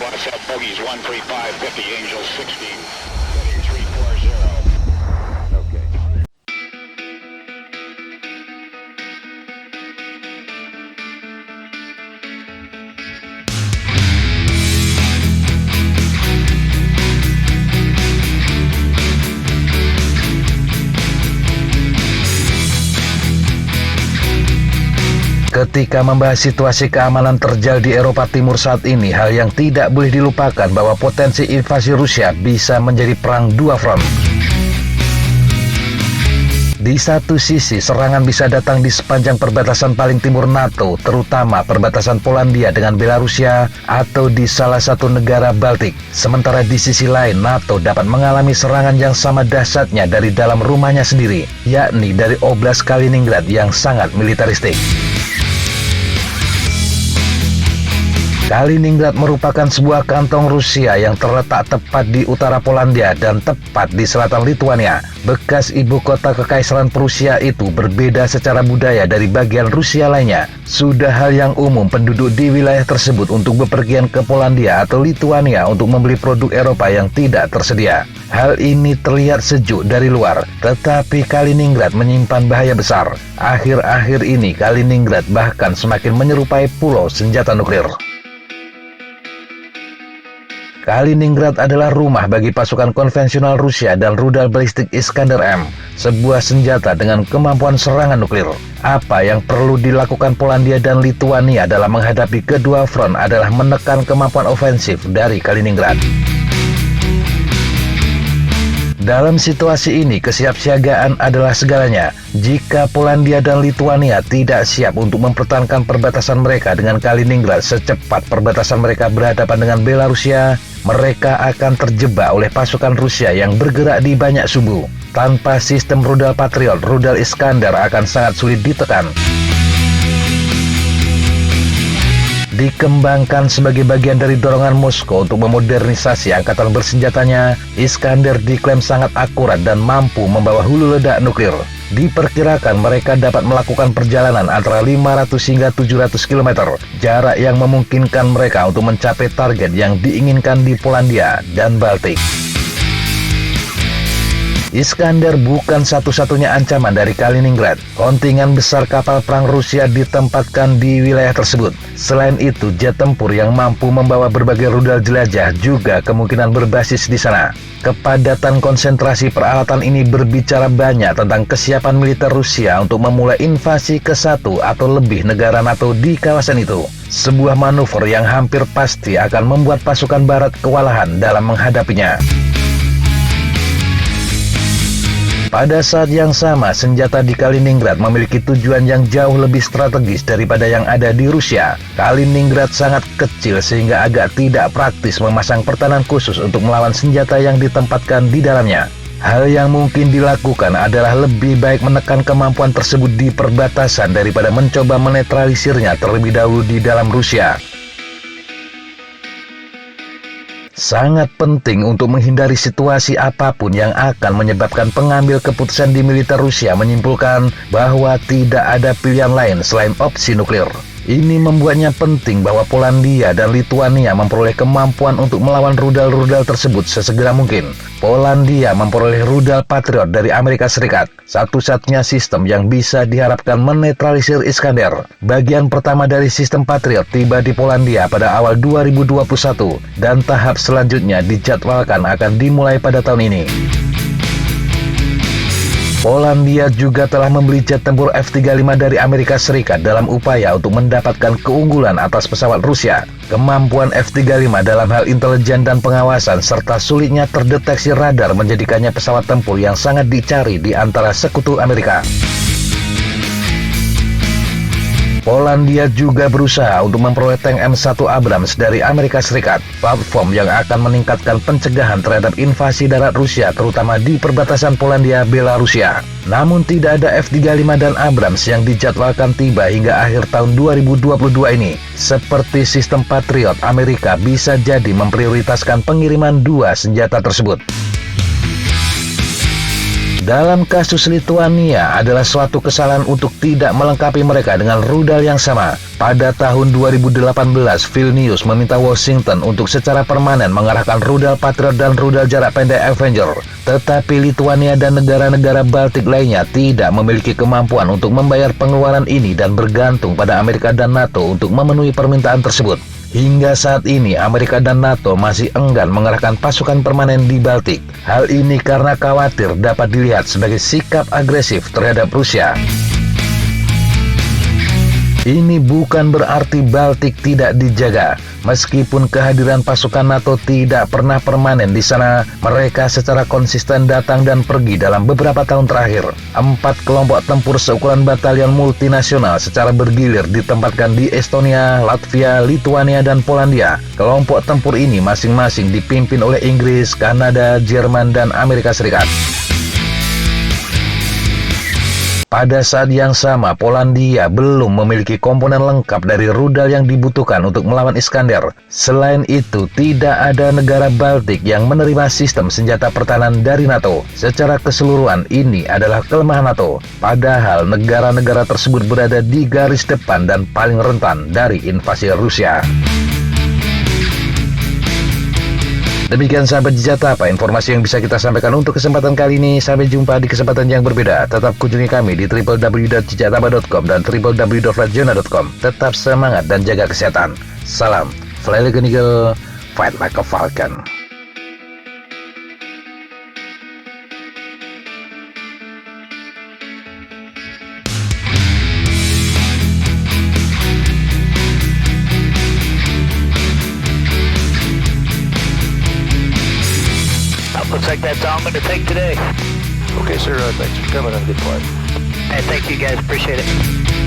Plus at bogeys 135, 50, Angels 16, heading 340. Okay. Ketika membahas situasi keamanan terjal di Eropa Timur saat ini, hal yang tidak boleh dilupakan bahwa potensi invasi Rusia bisa menjadi perang dua front. Di satu sisi, serangan bisa datang di sepanjang perbatasan paling timur NATO, terutama perbatasan Polandia dengan Belarusia atau di salah satu negara Baltik. Sementara di sisi lain, NATO dapat mengalami serangan yang sama dahsyatnya dari dalam rumahnya sendiri, yakni dari Oblast Kaliningrad yang sangat militeristik. Kaliningrad merupakan sebuah kantong Rusia yang terletak tepat di utara Polandia dan tepat di selatan Lithuania. Bekas ibu kota Kekaisaran Prusia itu berbeda secara budaya dari bagian Rusia lainnya. Sudah hal yang umum penduduk di wilayah tersebut untuk bepergian ke Polandia atau Lithuania untuk membeli produk Eropa yang tidak tersedia. Hal ini terlihat sejuk dari luar, tetapi Kaliningrad menyimpan bahaya besar. Akhir-akhir ini Kaliningrad bahkan semakin menyerupai pulau senjata nuklir. Kaliningrad adalah rumah bagi pasukan konvensional Rusia dan rudal balistik Iskander-M, sebuah senjata dengan kemampuan serangan nuklir. Apa yang perlu dilakukan Polandia dan Lithuania dalam menghadapi kedua front adalah menekan kemampuan ofensif dari Kaliningrad. Dalam situasi ini, kesiapsiagaan adalah segalanya. Jika Polandia dan Lithuania tidak siap untuk mempertahankan perbatasan mereka dengan Kaliningrad secepat perbatasan mereka berhadapan dengan Belarusia, mereka akan terjebak oleh pasukan Rusia yang bergerak di banyak sumbu. Tanpa sistem rudal Patriot, rudal Iskander akan sangat sulit ditekan. Dikembangkan sebagai bagian dari dorongan Moskow untuk memodernisasi angkatan bersenjatanya, Iskander diklaim sangat akurat dan mampu membawa hulu ledak nuklir. Diperkirakan mereka dapat melakukan perjalanan antara 500 hingga 700 km, jarak yang memungkinkan mereka untuk mencapai target yang diinginkan di Polandia dan Baltik. Iskander bukan satu-satunya ancaman dari Kaliningrad. Kontingan besar kapal perang Rusia ditempatkan di wilayah tersebut. Selain itu, jet tempur yang mampu membawa berbagai rudal jelajah juga kemungkinan berbasis di sana. Kepadatan konsentrasi peralatan ini berbicara banyak tentang kesiapan militer Rusia untuk memulai invasi ke satu atau lebih negara NATO di kawasan itu. Sebuah manuver yang hampir pasti akan membuat pasukan Barat kewalahan dalam menghadapinya. Pada saat yang sama, senjata di Kaliningrad memiliki tujuan yang jauh lebih strategis daripada yang ada di Rusia. Kaliningrad sangat kecil sehingga agak tidak praktis memasang pertahanan khusus untuk melawan senjata yang ditempatkan di dalamnya. Hal yang mungkin dilakukan adalah lebih baik menekan kemampuan tersebut di perbatasan daripada mencoba menetralisirnya terlebih dahulu di dalam Rusia. Sangat penting untuk menghindari situasi apapun yang akan menyebabkan pengambil keputusan di militer Rusia menyimpulkan bahwa tidak ada pilihan lain selain opsi nuklir. Ini membuatnya penting bahwa Polandia dan Lithuania memperoleh kemampuan untuk melawan rudal-rudal tersebut sesegera mungkin. Polandia memperoleh rudal Patriot dari Amerika Serikat, satu-satunya sistem yang bisa diharapkan menetralisir Iskander. Bagian pertama dari sistem Patriot tiba di Polandia pada awal 2021 dan tahap selanjutnya dijadwalkan akan dimulai pada tahun ini. Polandia juga telah membeli jet tempur F-35 dari Amerika Serikat dalam upaya untuk mendapatkan keunggulan atas pesawat Rusia. Kemampuan F-35 dalam hal intelijen dan pengawasan serta sulitnya terdeteksi radar menjadikannya pesawat tempur yang sangat dicari di antara sekutu Amerika. Polandia juga berusaha untuk memperoleh tank M1 Abrams dari Amerika Serikat, platform yang akan meningkatkan pencegahan terhadap invasi darat Rusia terutama di perbatasan Polandia-Belarusia. Namun tidak ada F-35 dan Abrams yang dijadwalkan tiba hingga akhir tahun 2022 ini. Seperti sistem Patriot, Amerika bisa jadi memprioritaskan pengiriman dua senjata tersebut. Dalam kasus Lituania adalah suatu kesalahan untuk tidak melengkapi mereka dengan rudal yang sama. Pada tahun 2018, Vilnius meminta Washington untuk secara permanen mengarahkan rudal Patriot dan rudal jarak pendek Avenger. Tetapi Lituania dan negara-negara Baltik lainnya tidak memiliki kemampuan untuk membayar pengeluaran ini dan bergantung pada Amerika dan NATO untuk memenuhi permintaan tersebut. Hingga saat ini, Amerika dan NATO masih enggan mengerahkan pasukan permanen di Baltik. Hal ini karena khawatir dapat dilihat sebagai sikap agresif terhadap Rusia. Ini bukan berarti Baltik tidak dijaga. Meskipun kehadiran pasukan NATO tidak pernah permanen di sana, mereka secara konsisten datang dan pergi dalam beberapa tahun terakhir. 4 kelompok tempur seukuran batalion multinasional secara bergilir ditempatkan di Estonia, Latvia, Lituania, dan Polandia. Kelompok tempur ini masing-masing dipimpin oleh Inggris, Kanada, Jerman, dan Amerika Serikat. Pada saat yang sama, Polandia belum memiliki komponen lengkap dari rudal yang dibutuhkan untuk melawan Iskander. Selain itu, tidak ada negara Baltik yang menerima sistem senjata pertahanan dari NATO. Secara keseluruhan, ini adalah kelemahan NATO. Padahal negara-negara tersebut berada di garis depan dan paling rentan dari invasi Rusia. Demikian sahabat Jejatapa, informasi yang bisa kita sampaikan untuk kesempatan kali ini. Sampai jumpa di kesempatan yang berbeda. Tetap kunjungi kami di www.jejatapa.com dan www.flightjournal.com. Tetap semangat dan jaga kesehatan. Salam, fly like an eagle, fight like a falcon. Looks like that's all I'm going to take today. Okay, sir. Thanks for coming. Have a good flight. And thank you guys. Appreciate it.